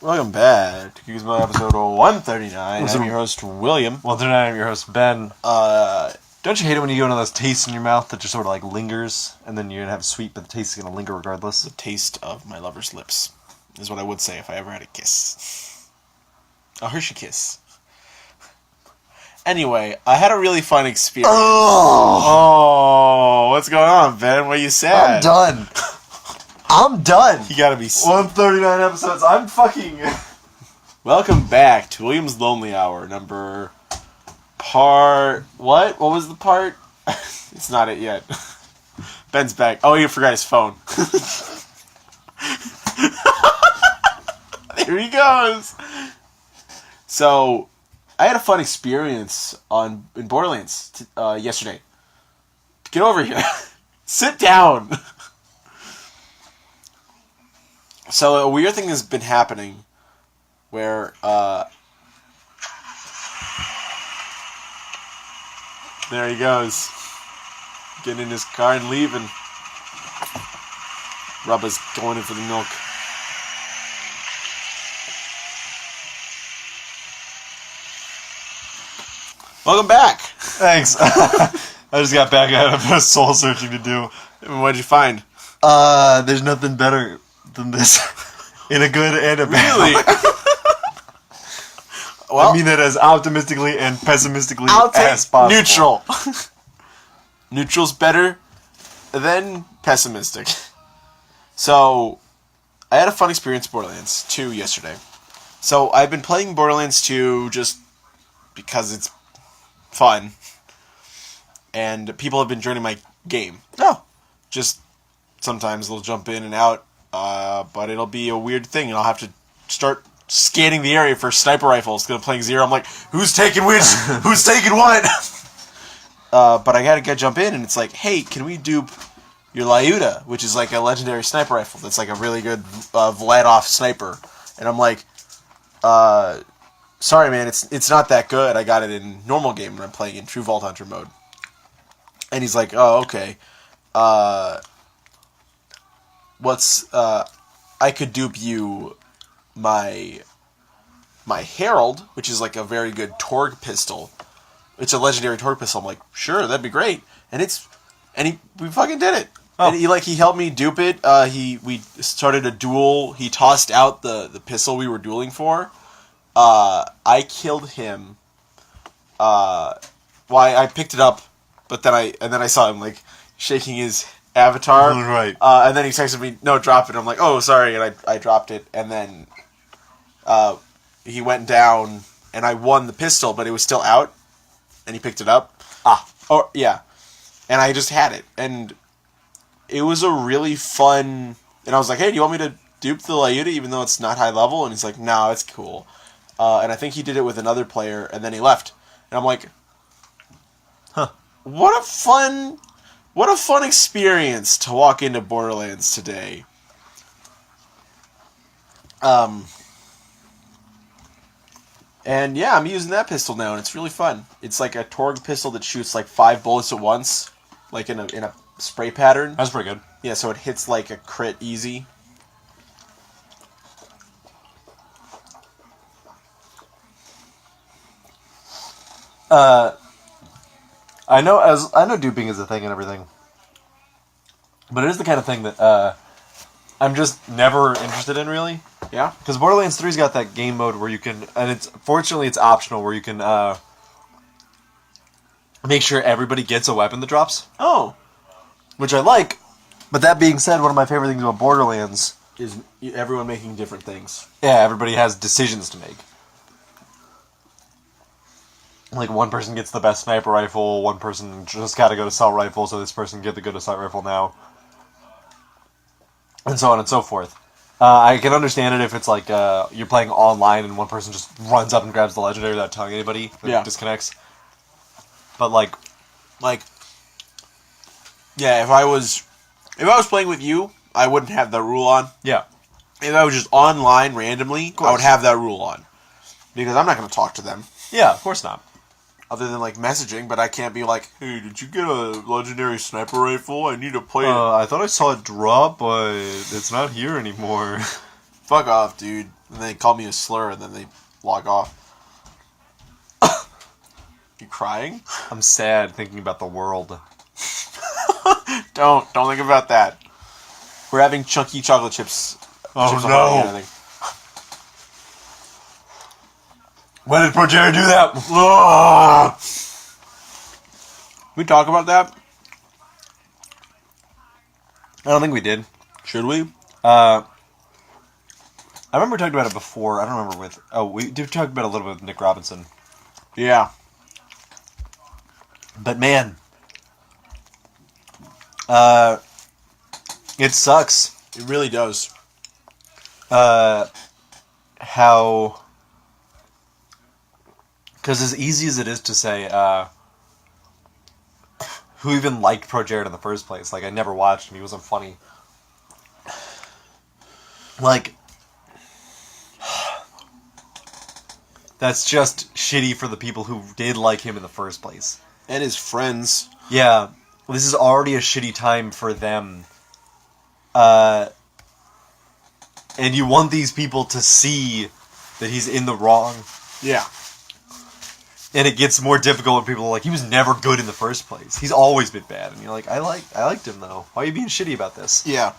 Welcome back to Gizmo episode 139. I'm your host, William. 139, I'm your host, Ben. Don't you hate it when you get one of those tastes in your mouth that just sort of like lingers, and then you're going to have sweet, but the taste is going to linger regardless? The taste of my lover's lips is what I would say if I ever had a kiss. A Hershey kiss. Anyway, I had a really fun experience. Oh, what's going on, Ben? Why are you sad? I'm done. You gotta be 139 episodes. I'm fucking... Welcome back to William's Lonely Hour, part... What? What was the part? It's not it yet. Ben's back. Oh, you forgot his phone. There he goes. So, I had a fun experience in Borderlands yesterday. Get over here. Sit down. So a weird thing has been happening where there he goes. Getting in his car and leaving. Rubba's going in for the milk. Welcome back. Thanks. I just got back out of a soul searching to do. What did you find? There's nothing better than this. In a good and a bad Really? Well, I mean that as optimistically and pessimistically as possible. Neutral. Neutral's better than pessimistic. So, I had a fun experience in Borderlands 2 yesterday. So, I've been playing Borderlands 2 just because it's fun. And people have been joining my game. Oh. Just sometimes they'll jump in and out. But it'll be a weird thing, and I'll have to start scanning the area for sniper rifles. Because I'm playing Zero, I'm like, who's taking which? Who's taking what? But I gotta jump in, and it's like, hey, can we dupe your Lyuda, which is like a legendary sniper rifle that's like a really good Vladov sniper. And I'm like, sorry man, it's not that good. I got it in normal game when I'm playing in True Vault Hunter mode. And he's like, oh, okay. I could dupe you my Herald, which is like a very good Torg pistol. It's a legendary Torg pistol. I'm like, sure, that'd be great. And we fucking did it. Oh. And he helped me dupe it. We started a duel. He tossed out the pistol we were dueling for. I killed him. I picked it up, but then I saw him like shaking his avatar. Right. And then he texted me, no, drop it. I'm like, oh, sorry. And I dropped it. And then he went down, and I won the pistol, but it was still out. And he picked it up. Oh, yeah. And I just had it. And it was a really fun... And I was like, hey, do you want me to dupe the Lyuda even though it's not high level? And he's like, no, it's cool. And I think he did it with another player, and then he left. And I'm like, huh. What a fun experience to walk into Borderlands today. And yeah, I'm using that pistol now, and it's really fun. It's like a Torg pistol that shoots like 5 bullets at once, like in a spray pattern. That's pretty good. Yeah, so it hits like a crit easy. I know duping is a thing and everything, but it is the kind of thing that I'm just never interested in, really. Yeah? Because Borderlands 3's got that game mode where you can, and fortunately it's optional, where you can make sure everybody gets a weapon that drops. Oh. Which I like, but that being said, one of my favorite things about Borderlands Is everyone making different things. Yeah, everybody has decisions to make. Like, one person gets the best sniper rifle, one person just got a good assault rifle, so this person get the good assault rifle now. And so on and so forth. I can understand it if it's like you're playing online and one person just runs up and grabs the legendary without telling anybody. And disconnects. But yeah, if I was playing with you, I wouldn't have that rule on. Yeah. If I was just online randomly, I would have that rule on. Because I'm not going to talk to them. Yeah, of course not. Other than, like, messaging, but I can't be like, hey, did you get a legendary sniper rifle? I need to play it. I thought I saw it drop, but it's not here anymore. Fuck off, dude. And they call me a slur, and then they log off. You crying? I'm sad thinking about the world. Don't think about that. We're having chunky chocolate chips. Oh, chips no. on the When did ProJared do that? Ugh. We talk about that? I don't think we did. Should we? I remember talking about it before. I don't remember with... Oh, we did talk about it a little bit with Nick Robinson. Yeah. But man... it sucks. It really does. How... Because as easy as it is to say, who even liked ProJared in the first place? Like, I never watched him. He wasn't funny. Like... That's just shitty for the people who did like him in the first place. And his friends. Yeah. Well, this is already a shitty time for them. And you want these people to see that he's in the wrong. Yeah. And it gets more difficult when people are like, he was never good in the first place. He's always been bad. And you're like, I liked him, though. Why are you being shitty about this? Yeah.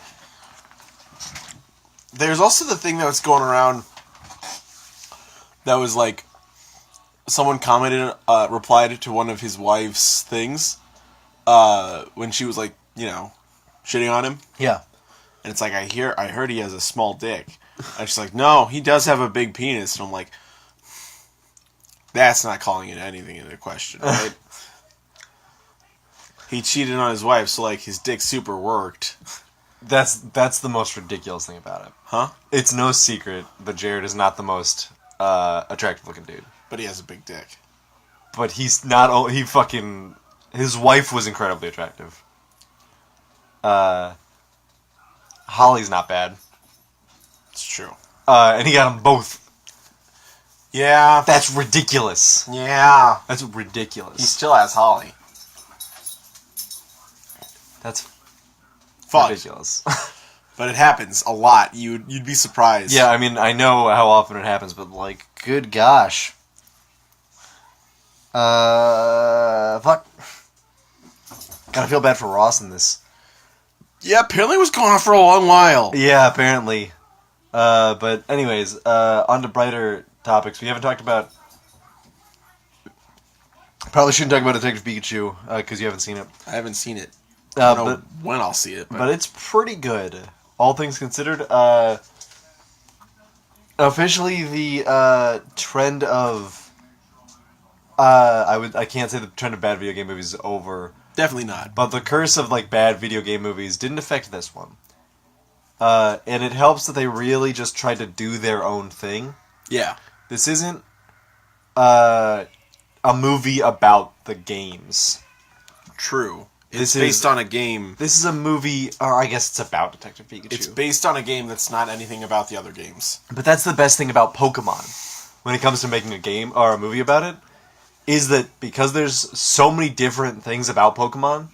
There's also the thing that was going around that was like, someone commented, replied to one of his wife's things, when she was like, you know, shitting on him. Yeah. And it's like, I heard he has a small dick. And she's like, no, he does have a big penis. And I'm like, that's not calling it anything into question, right? He cheated on his wife, so like his dick super worked. That's the most ridiculous thing about it. Huh? It's no secret that Jared is not the most attractive looking dude. But he has a big dick. But he's not... His wife was incredibly attractive. Holly's not bad. It's true. And he got them both. Yeah. That's ridiculous. Yeah. That's ridiculous. He still has Holly. That's Fuck. ridiculous. But it happens a lot. You'd be surprised. Yeah, I mean, I know how often it happens, but, like, good gosh. Fuck. Gotta feel bad for Ross in this. Yeah, apparently it was going on for a long while. Yeah, apparently. But anyways, on to brighter topics. We haven't talked about... Probably shouldn't talk about Detective Pikachu, because you haven't seen it. I haven't seen it. I don't know but when I'll see it. But it's pretty good. All things considered. Officially, the trend of... I can't say the trend of bad video game movies is over. Definitely not. But the curse of like bad video game movies didn't affect this one. And it helps that they really just tried to do their own thing. Yeah. This isn't a movie about the games. True. This It's based on a game. This is a movie, or I guess it's about Detective Pikachu. It's based on a game that's not anything about the other games. But that's the best thing about Pokemon when it comes to making a game or a movie about it, is that because there's so many different things about Pokemon,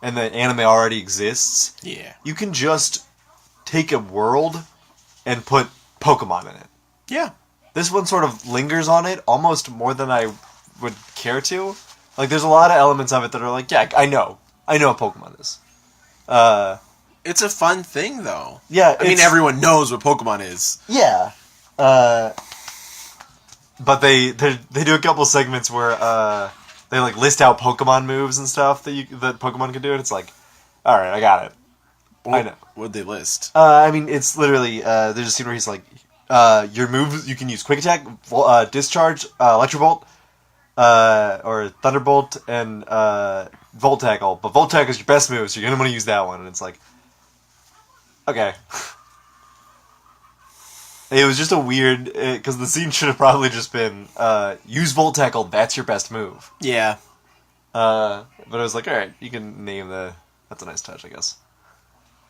and the anime already exists, Yeah. you can just take a world and put Pokemon in it. Yeah. This one sort of lingers on it almost more than I would care to. Like, there's a lot of elements of it that are like, yeah, I know what Pokemon is. It's a fun thing, though. Yeah, I mean, everyone knows what Pokemon is. Yeah. But they do a couple segments where they like list out Pokemon moves and stuff that Pokemon can do, and it's like, all right, I got it. I know. What'd they list? I mean, it's literally there's a scene where he's like, your moves you can use Quick Attack, Discharge, Electro Bolt, or Thunderbolt, and Volt Tackle. But Volt Tackle is your best move, so you're gonna want to use that one. And it's like, okay. It was just a weird... Because the scene should have probably just been, use Volt Tackle, that's your best move. Yeah. But I was like, alright, you can name the... That's a nice touch, I guess.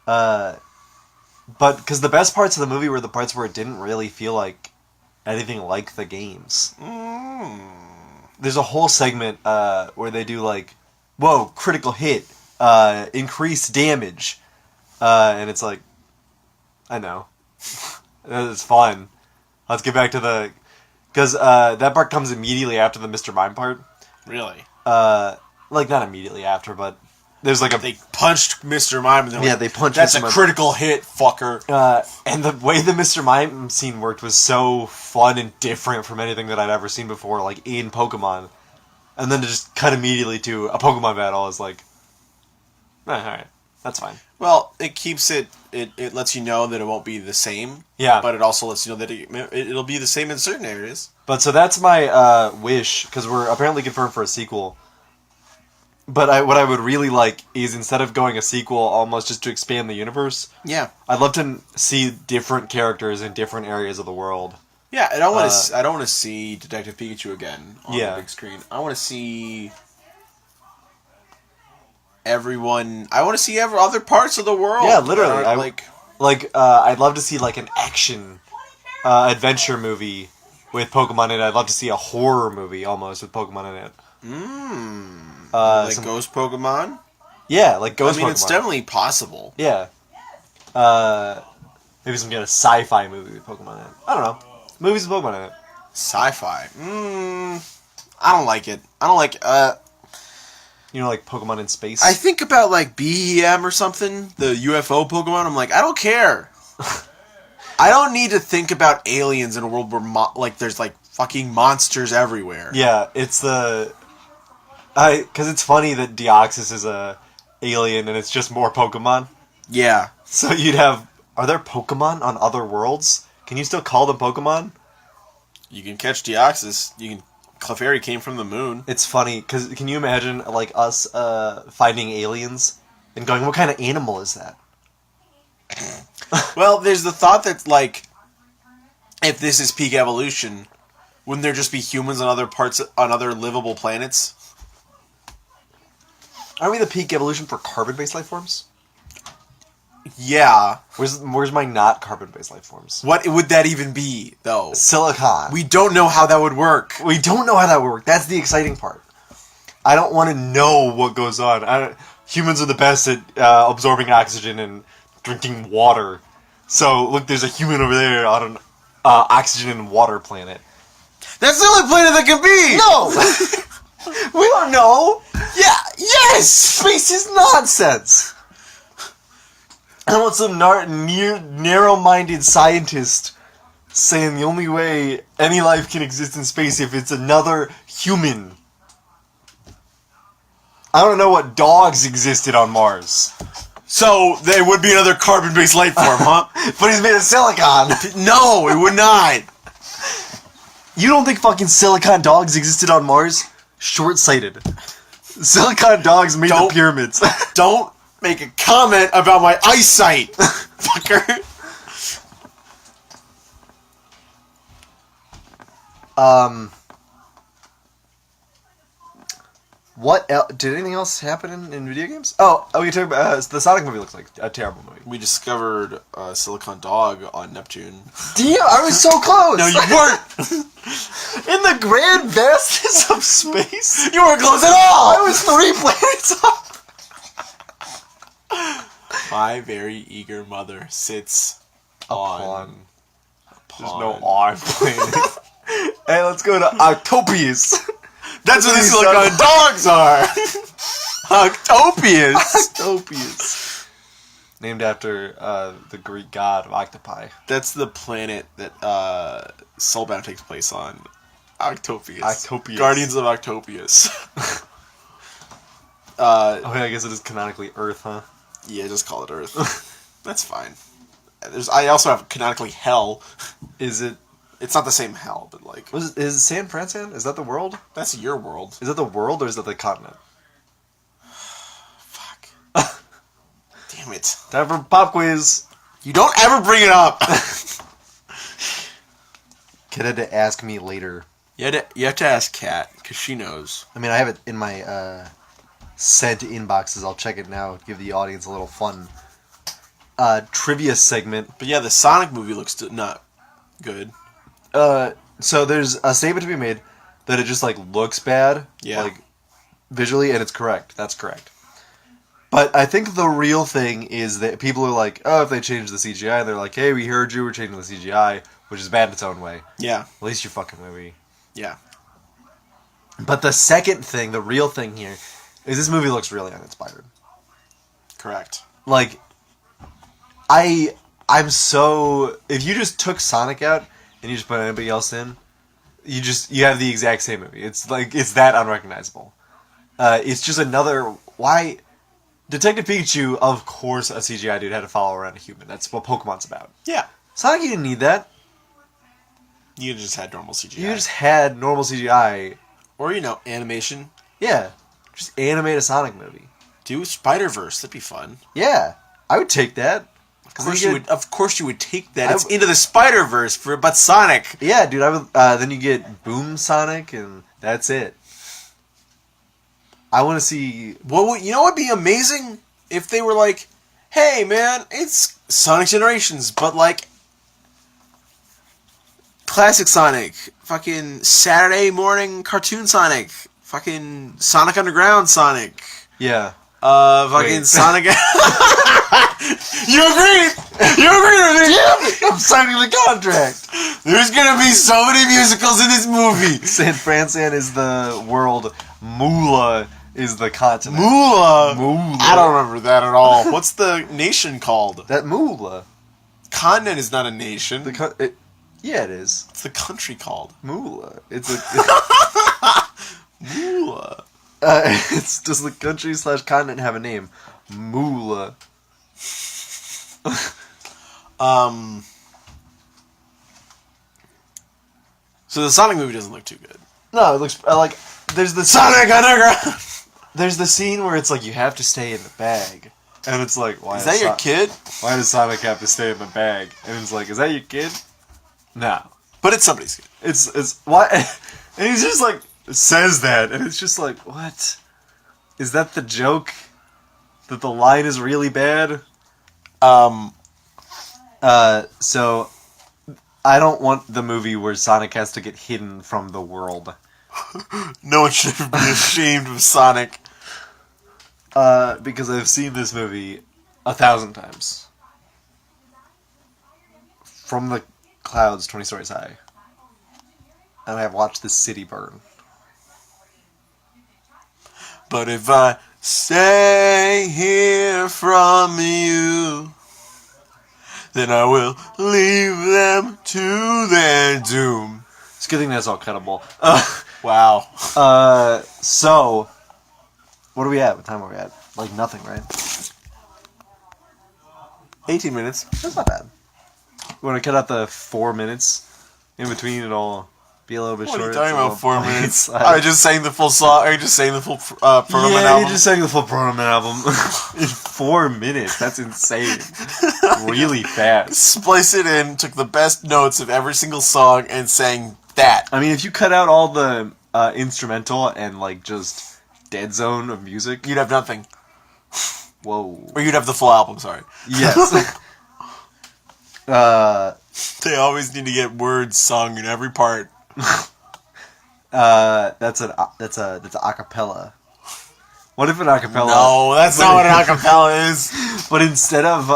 But, because the best parts of the movie were the parts where it didn't really feel like anything like the games. There's a whole segment where they do like, whoa, critical hit, increased damage. And it's like, I know. It's fun. Let's get back to the... Because that part comes immediately after the Mr. Mime part. Really? Like, not immediately after, but there's like a... They punched Mr. Mime and they're like, they punched that's Mr. a Mime. critical hit, fucker. And the way the Mr. Mime scene worked was so fun and different from anything that I'd ever seen before, like, in Pokemon. And then to just cut immediately to a Pokemon battle is like... alright, that's fine. Well, it keeps it lets you know that it won't be the same. Yeah. But it also lets you know that it'll be the same in certain areas. But so that's my wish, because we're apparently confirmed for a sequel. But what I would really like is, instead of going a sequel almost just to expand the universe, Yeah. I'd love to see different characters in different areas of the world. Yeah, I don't want to see Detective Pikachu again on Yeah. the big screen. I want to see everyone. I want to see other parts of the world. Yeah, literally. I I'd love to see like an action adventure movie with Pokemon in it. I'd love to see a horror movie almost with Pokemon in it. like Ghost Pokemon. Yeah, like Ghost Pokemon. It's definitely possible. Yeah. Maybe some kind of sci-fi movie with Pokemon in it. I don't know. Movies with Pokemon in it. Sci-fi. I don't like it. I don't like. You know, like Pokemon in space. I think about like BEM or something, the UFO Pokemon. I'm like, I don't care. I don't need to think about aliens in a world where there's like fucking monsters everywhere. Yeah, it's because it's funny that Deoxys is a alien and it's just more Pokemon. Yeah. So you'd have... Are there Pokemon on other worlds? Can you still call them Pokemon? You can catch Deoxys. Clefairy came from the moon. It's funny, because can you imagine, like, us finding aliens and going, what kind of animal is that? Well, there's the thought that, like, if this is peak evolution, wouldn't there just be humans on other livable planets? Aren't we the peak evolution for carbon-based life forms? Yeah. Where's my not carbon-based life forms? What would that even be, though? Silicon. We don't know how that would work. We don't know how that would work. That's the exciting part. I don't want to know what goes on. Humans are the best at absorbing oxygen and drinking water. So, look, there's a human over there on an oxygen and water planet. That's the only planet that can be! No! We don't know! Yeah! Yes! Space is nonsense! I want some narrow-minded scientist saying the only way any life can exist in space if it's another human. I don't know what dogs existed on Mars. So, there would be another carbon-based life form, huh? But he's made of silicon. No, it would not. You don't think fucking silicon dogs existed on Mars? Short-sighted. Silicon dogs made the pyramids. Don't make a comment about my eyesight, fucker. What else? Did anything else happen in video games? Oh, we talked about the Sonic movie looks like a terrible movie. We discovered a silicon dog on Neptune. Damn, I was so close! No, you weren't! In the grand vastness of space? You weren't close at all! I was 3 planets off! My very eager mother sits on a pond. There's no on planet. Hey, let's go to Octopius. That's what these silicon dogs are! Octopius! Octopius. Named after the Greek god of octopi. That's the planet that Soulbound takes place on. Octopius. Octopius. Guardians of Octopius. Okay, I guess it is canonically Earth, huh? Yeah, just call it Earth. That's fine. I also have canonically Hell. Is it... It's not the same Hell, but like... Is San Francisco? Is that the world? That's your world. Is that the world or is that the continent? Fuck. Damn it. Time for pop quiz. You don't ever bring it up! Kid had to ask me later. You have to ask Kat, because she knows. I mean, I have it in my sent inboxes. I'll check it now. Give the audience a little fun trivia segment. But yeah, the Sonic movie looks not good. So there's a statement to be made that it just like looks bad, Yeah. like visually, and it's correct. That's correct. But I think the real thing is that people are like, oh, if they change the CGI, they're like, hey, we heard you, we're changing the CGI, which is bad in its own way. Yeah. At least your fucking movie. Yeah. But the second thing, the real thing here, is this movie looks really uninspired. Correct. Like, I'm so... If you just took Sonic out and you just put anybody else in, you have the exact same movie. It's like, it's that unrecognizable. It's just another... Why... Detective Pikachu, of course, a CGI dude had to follow around a human. That's what Pokemon's about. Yeah. Sonic, you didn't need that. You just had normal CGI. You just had normal CGI. Or, animation. Yeah. Just animate a Sonic movie. Do Spider-Verse. That'd be fun. Yeah. I would take that. Of course you would take that. It's into the Spider-Verse, but Sonic. Yeah, dude. I would. Then you get Boom Sonic, and that's it. I want to see... Well, you know what would be amazing? If they were like, hey, man, it's Sonic Generations, but like... Classic Sonic. Fucking Saturday morning cartoon Sonic. Fucking Sonic Underground Sonic. Yeah. Fucking Wait. Sonic... You agreed! You agreed with me! Yeah, I'm signing the contract! There's gonna be so many musicals in this movie! San Francisco is the world. Moolah is the continent. Moolah? Moolah. I don't remember that at all. What's the nation called? That Moolah. Continent is not a nation. Yeah, it is. What's the country called? Moolah. It's a... Moolah. Does the country / continent have a name? Moolah. So the Sonic movie doesn't look too good. No, it looks like there's the Sonic Underground. There's the scene where it's like you have to stay in the bag, and it's like, why is that your kid? Why does Sonic have to stay in the bag? And it's like, is that your kid? No, but it's somebody's kid. It's why, and he's just like says that, and it's just like, what? Is that the joke? That the line is really bad? So I don't want the movie where Sonic has to get hidden from the world. No one should ever be ashamed of Sonic. Because I've seen this movie 1,000 times. From the clouds 20 stories high. And I've watched the city burn. But if I stay here from you, then I will leave them to their doom. It's a good thing that's all cuttable. Wow. So, what are we at? What time are we at? Like nothing, right? 18 minutes. That's not bad. You want to cut out the 4 minutes in between? It'll be a little bit What shorter. are you talking about? 4 minutes? I I just sang the full song. Are you just saying the full Proto Man yeah, album? you just sang the full Proto Man album in 4 minutes. That's insane. Really fast. Splice it in, took the best notes of every single song, and sang that. I mean, if you cut out all the instrumental and like just dead zone of music, You'd have nothing. whoa. Or you'd have the full album, sorry. Yes. They always need to get words sung in every part. That's a acapella. What if an acapella? No, that's not what an acapella is. But instead of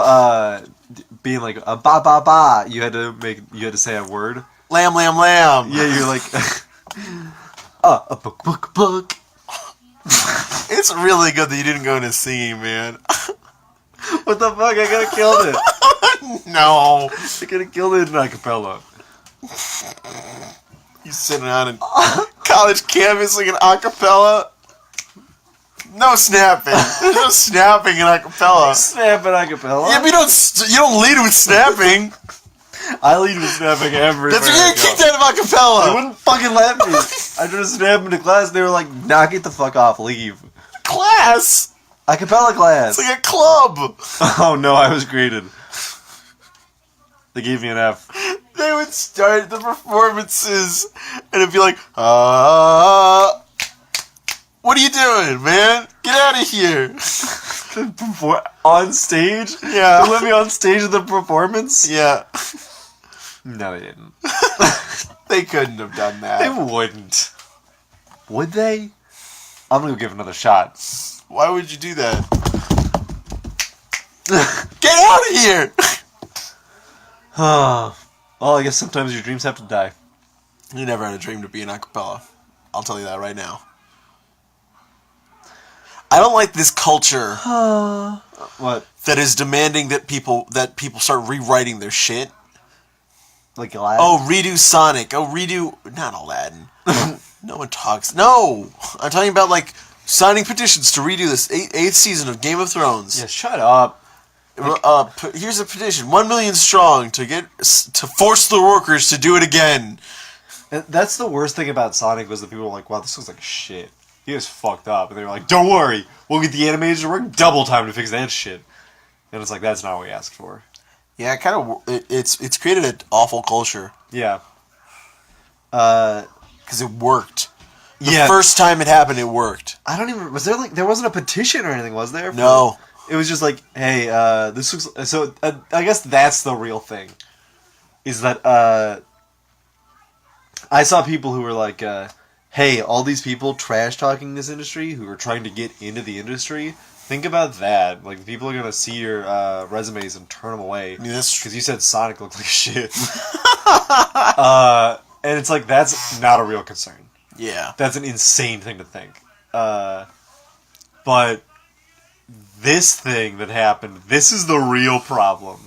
being like a ba ba ba, you had to say a word. Lamb, lamb, lamb. Yeah, you're like a book. It's really good that you didn't go into singing, man. What the fuck? I could have killed it. No. I could have killed it in acapella. You sitting on a college campus singing acapella? No snapping. There's no snapping in acapella. Snapping acapella. Yeah, but you don't lead with snapping. I lead with snapping everywhere. That's what you're kicked out of They acapella. wouldn't fucking let me. I tried to snap into class. They were like, "Nah, get the fuck off, leave." Class. Acapella class. It's like a club. Oh no, I was graded. They gave me an F. They would start the performances, and it'd be like, what are you doing, man? Get out of here. On stage? Yeah. They let me on stage at the performance? Yeah. No, they didn't. They couldn't have done that. They wouldn't. Would they? I'm gonna go give it another shot. Why would you do that? Get out of here! Well, I guess sometimes your dreams have to die. You never had a dream to be an acapella. I'll tell you that right now. I don't like this culture What? that is demanding that people start rewriting their shit. Like Aladdin? Oh, redo Sonic. Oh, redo... Not Aladdin. No one talks... No! I'm talking about, like, signing petitions to redo this eighth season of Game of Thrones. Yeah, shut up. Here's a petition. 1 million strong to force the workers to do it again. And that's the worst thing about Sonic was that people were like, wow, this looks like shit. He was fucked up. And they were like, don't worry. We'll get the animators to work double time to fix that shit. And it's like, that's not what we asked for. Yeah, it's created an awful culture. Yeah. Because it worked. The first time it happened, it worked. I don't even... Was there there wasn't a petition or anything, was there? No. It was just like, hey, this looks... So, I guess that's the real thing. Is that, I saw people who were like, hey, all these people trash-talking this industry who are trying to get into the industry, think about that. Like, people are going to see your resumes and turn them away. Because you said Sonic looked like shit. And it's like, that's not a real concern. Yeah. That's an insane thing to think. But this thing that happened, this is the real problem.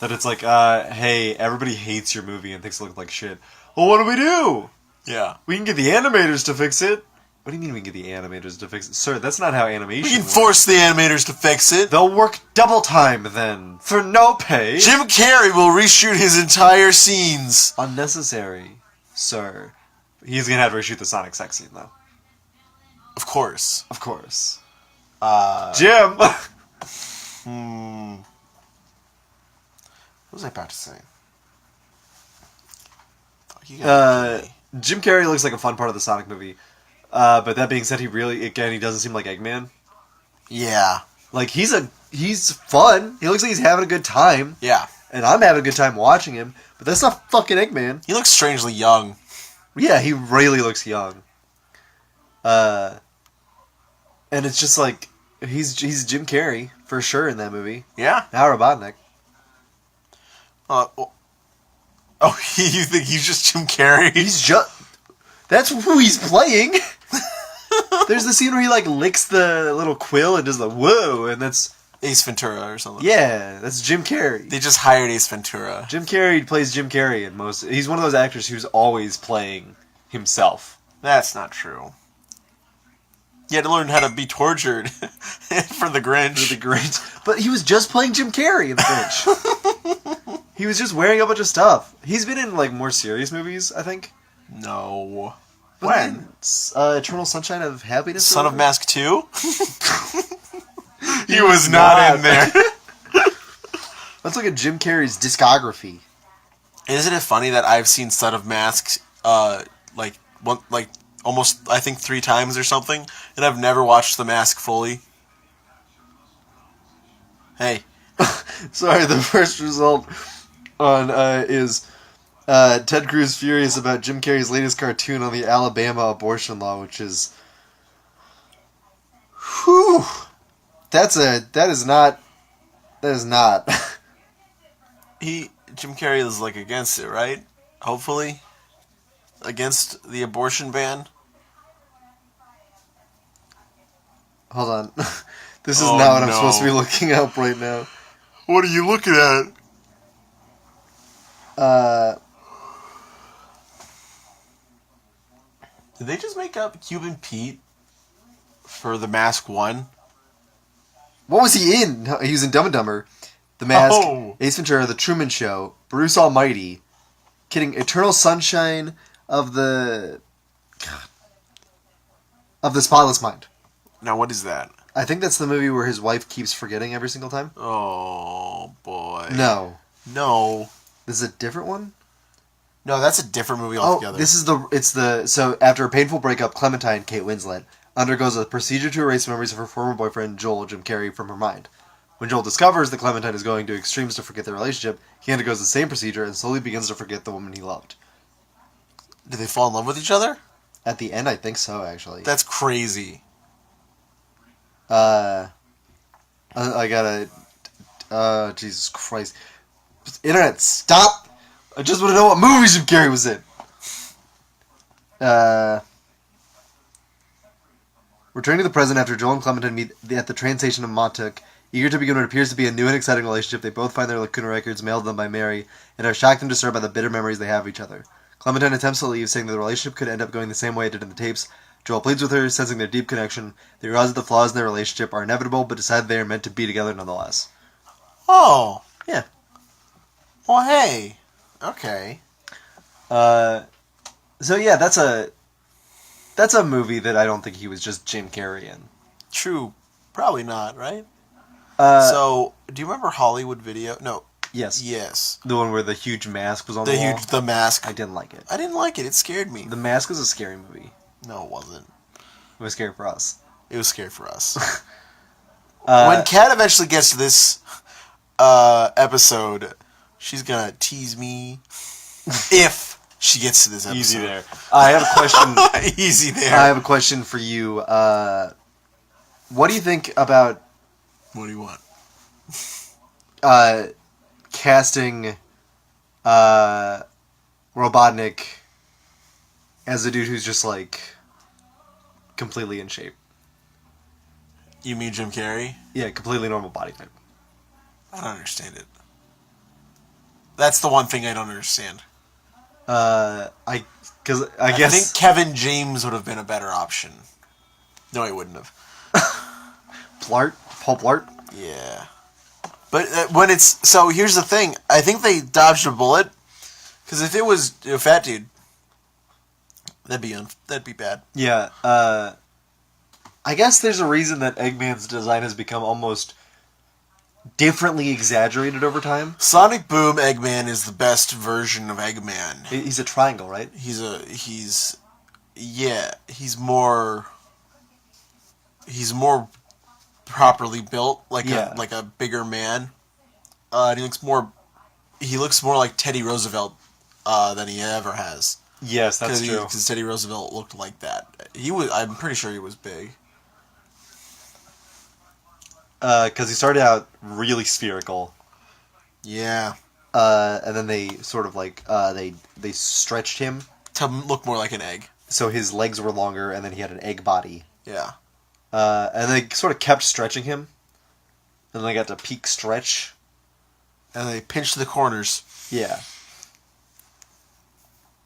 That it's like, hey, everybody hates your movie and thinks it looked like shit. Well, what do we do? Yeah. We can get the animators to fix it. What do you mean we can get the animators to fix it? Sir, that's not how animation We can works. force the animators to fix it. They'll work double time then, for no pay. Jim Carrey will reshoot his entire scenes. Unnecessary, sir. He's gonna have to reshoot the Sonic sex scene, though. Of course. Of course. What Jim! was I about to say? Jim Carrey looks like a fun part of the Sonic movie. But that being said, he doesn't seem like Eggman. Yeah. Like, he's fun. He looks like he's having a good time. Yeah. And I'm having a good time watching him. But that's not fucking Eggman. He looks strangely young. Yeah, he really looks young. And it's just like, he's Jim Carrey, for sure, in that movie. Yeah. Now Robotnik. You think he's just Jim Carrey? That's who he's playing. There's the scene where he, like, licks the little quill and does the whoa, and that's... Ace Ventura or something. Yeah, that's Jim Carrey. They just hired Ace Ventura. Jim Carrey plays Jim Carrey in most... He's one of those actors who's always playing himself. That's not true. You had to learn how to be tortured for the Grinch. For the Grinch. But he was just playing Jim Carrey in the Grinch. He was just wearing a bunch of stuff. He's been in, like, more serious movies, I think. No. When? Eternal Sunshine of Happiness? Son of Mask 2? He was not in there. Let's look at Jim Carrey's discography. Isn't it funny that I've seen Son of Mask, almost, I think, 3 times or something, and I've never watched The Mask fully? Hey. Sorry, the first result on is Ted Cruz furious about Jim Carrey's latest cartoon on the Alabama abortion law, which is... Whew. That is not... Jim Carrey is, like, against it, right? Hopefully? Against the abortion ban? Hold on. This is not what I'm supposed to be looking up right now. What are you looking at? Did they just make up Cuban Pete for The Mask 1? What was he in? He was in Dumb and Dumber, The Mask, Ace Ventura, The Truman Show, Bruce Almighty, Eternal Sunshine of the Spotless Mind. Now, what is that? I think that's the movie where his wife keeps forgetting every single time. Oh, boy. No. This is a different one? No, that's a different movie altogether. So after a painful breakup, Clementine, Kate Winslet, undergoes a procedure to erase memories of her former boyfriend, Joel, Jim Carrey, from her mind. When Joel discovers that Clementine is going to extremes to forget their relationship, he undergoes the same procedure and slowly begins to forget the woman he loved. Do they fall in love with each other? At the end, I think so, actually. That's crazy. I gotta... Jesus Christ. Internet, stop! I just want to know what movie Jim Carrey was in. Returning to the present after Joel and Clementine meet at the train station of Montauk, eager to begin what appears to be a new and exciting relationship, they both find their lacuna records mailed to them by Mary and are shocked and disturbed by the bitter memories they have of each other. Clementine attempts to leave, saying that the relationship could end up going the same way it did in the tapes. Joel pleads with her, sensing their deep connection. They realize that the flaws in their relationship are inevitable, but decide they are meant to be together nonetheless. Oh. Yeah. Well, hey. Okay. So yeah, that's a movie that I don't think he was just Jim Carrey in. True. Probably not, right? So, do you remember Hollywood Video? No. Yes. Yes. The one where the huge mask was on the wall? The mask. I didn't like it. I didn't like it. It scared me. The Mask was a scary movie. No, it wasn't. It was scary for us. It was scary for us. When Kat eventually gets to this episode, she's gonna tease me if she gets to this episode. Easy there. I have a question. Easy there. I have a question for you. What do you think about... What do you want? Casting Robotnik as a dude who's just like completely in shape. You mean Jim Carrey? Yeah, completely normal body type. I don't understand it. That's the one thing I don't understand. I guess I think Kevin James would have been a better option. No, he wouldn't have. Paul Blart. Yeah. But when it's... So, here's the thing. I think they dodged a bullet. Because if it was a fat dude, that'd be bad. Yeah. I guess there's a reason that Eggman's design has become almost differently exaggerated over time. Sonic Boom Eggman is the best version of Eggman. He's a triangle, right? He's more properly built, like a bigger man. And he looks more like Teddy Roosevelt than he ever has. Yes, that's true. Because Teddy Roosevelt looked like that. I'm pretty sure he was big. Because he started out really spherical. Yeah. And then they sort of like they stretched him to look more like an egg. So his legs were longer, and then he had an egg body. Yeah. And they sort of kept stretching him. And they got to peak stretch. And they pinched the corners. Yeah.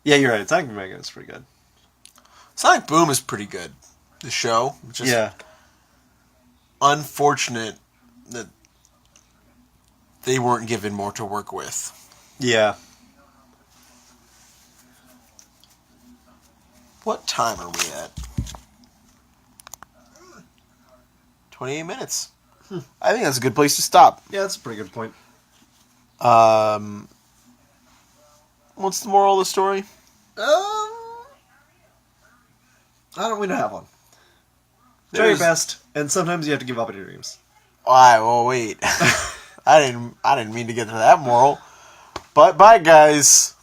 Yeah, you're right. Sonic Boom is pretty good. Sonic Boom is pretty good. The show. Yeah. Unfortunate that they weren't given more to work with. Yeah. What time are we at? 28 minutes. I think that's a good place to stop. Yeah, that's a pretty good point. What's the moral of the story? We don't have one. Try your best, and sometimes you have to give up on your dreams. Alright, well, wait. I didn't mean to get to that moral. But bye, guys.